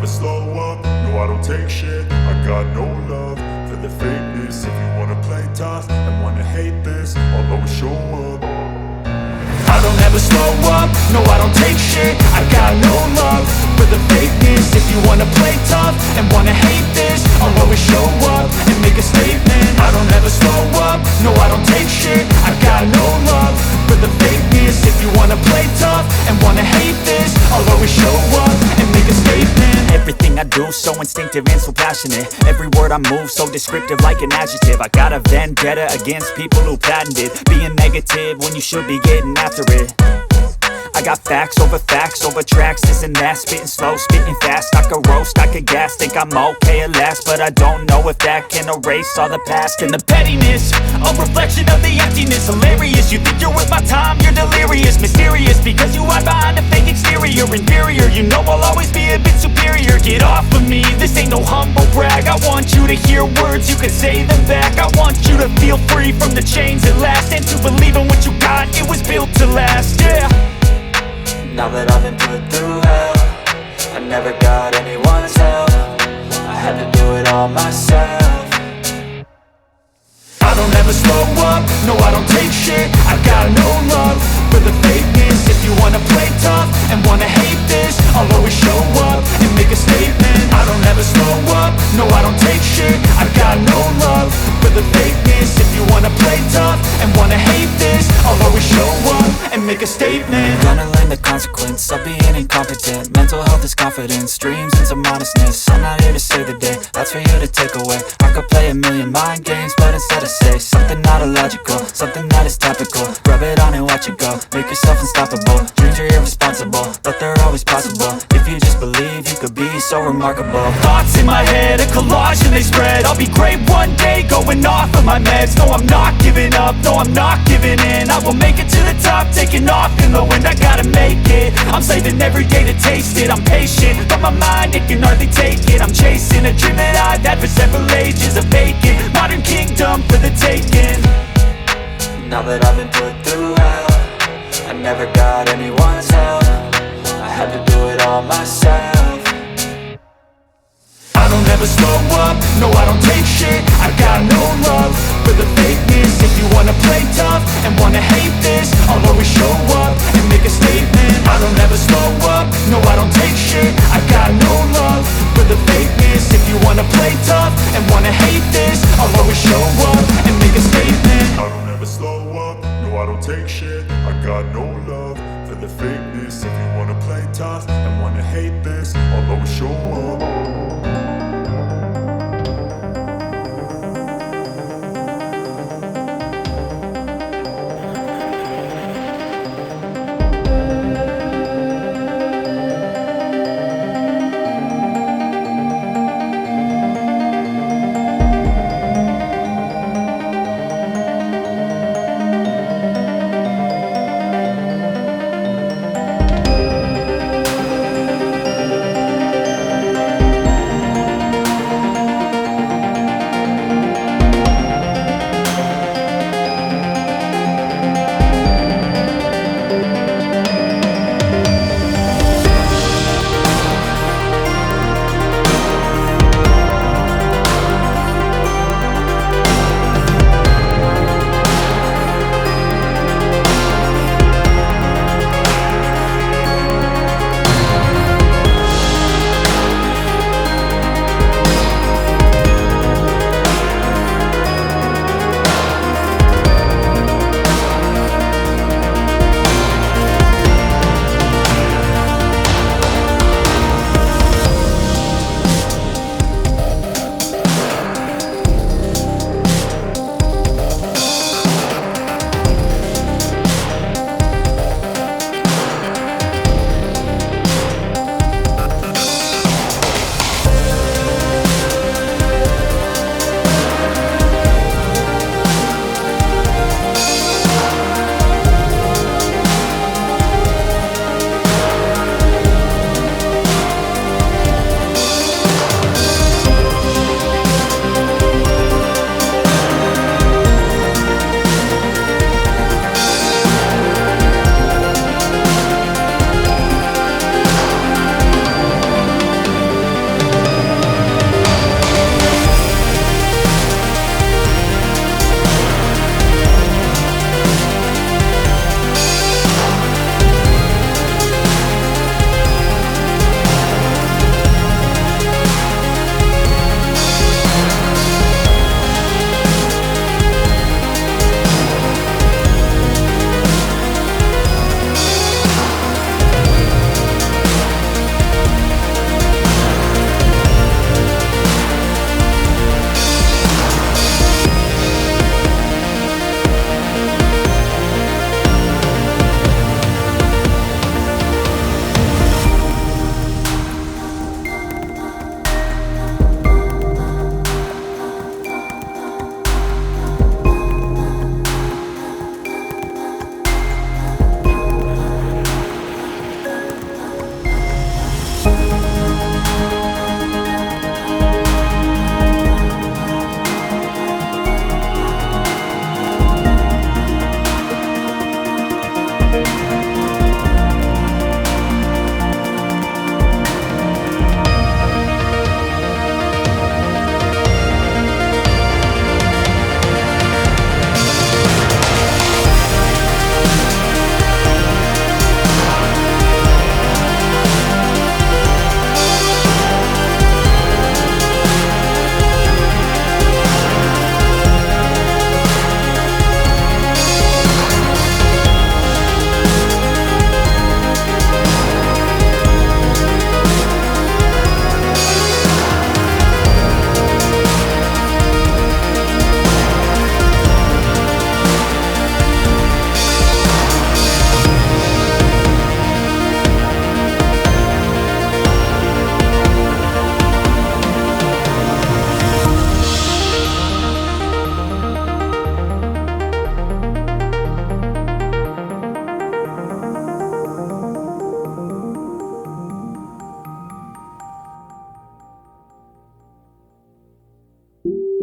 slow up, no I don't take shit. I got no love for the fakeness. If you wanna play tough and wanna hate this, I'll always show up. I don't ever slow up, no I don't take shit. I got no love for the fakeness. If you wanna play tough and wanna hate this, I'll always show up and make a statement. I don't ever slow up, no I don't take shit. I got no love for the fakeness. If you wanna play tough and wanna hate this, I'll always show up and make a statement. Everything I do so instinctive and so passionate. Every word I move so descriptive like an adjective. I got a vendetta against people who patented being negative when you should be getting after it. I got facts over tracks, this and that. Spitting slow, spitting fast, I could roast, I could gas. Think I'm okay at last, but I don't know if that can erase all the past. And the pettiness, a reflection of the emptiness. Hilarious, you think you're worth my time, you're delirious. Mysterious, because you hide behind a fake exterior. Inferior, you know I'll always be a bit superior. Get off of me, this ain't no humble brag. I want you to hear words, you can say them back. I want you to feel free from the chains at last, and to believe in what you got, it was built to last, yeah. Now that I've been put through hell, I never got anyone's help. I had to do it all myself. I don't ever slow up, no I don't take shit. I got no love for the fakeness. If you wanna play tough and wanna hate this, I'll always show up and make a statement. I don't ever slow up, no I don't take shit. I got no love for the fakeness. If you wanna play tough and wanna hate this, I'll always show up and make a statement. Gonna learn the consequence of being incompetent. Mental health is confidence, dreams and some honestness. I'm not here to save the day, that's for you to take away. I could play a million mind games, but instead I say something not illogical, something that is topical. Rub it on and watch it go, make yourself unstoppable. Dreams are irresponsible, but they're always possible. If you just believe, you could be so remarkable. Thoughts in my head, a collage and they spread. I'll be great one day, going off of my meds. No, I'm not giving up, no, I'm not giving in. I will make it to the top, taking off in the wind. I gotta make it, I'm saving every day to taste it. I'm patient, but my mind, it can hardly take it. I'm chasing a dream that I've had for several ages. A vacant, modern kingdom for the taking. Now that I've been put through hell, I never got anyone's help. I had to do it all myself. I don't ever slow up, no I don't take shit. I got no love for the fakeness. If you wanna play tough and wanna hate this, I'll always show up and make a statement. I don't ever slow up, no I don't take shit. I got no love for the fakeness. If you wanna play tough and wanna hate this, I'll always show up and make a statement. I don't ever slow up, no I don't take shit. I got no love for the fakeness. If you wanna play tough and wanna hate this, I'll always show up.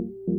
Thank you.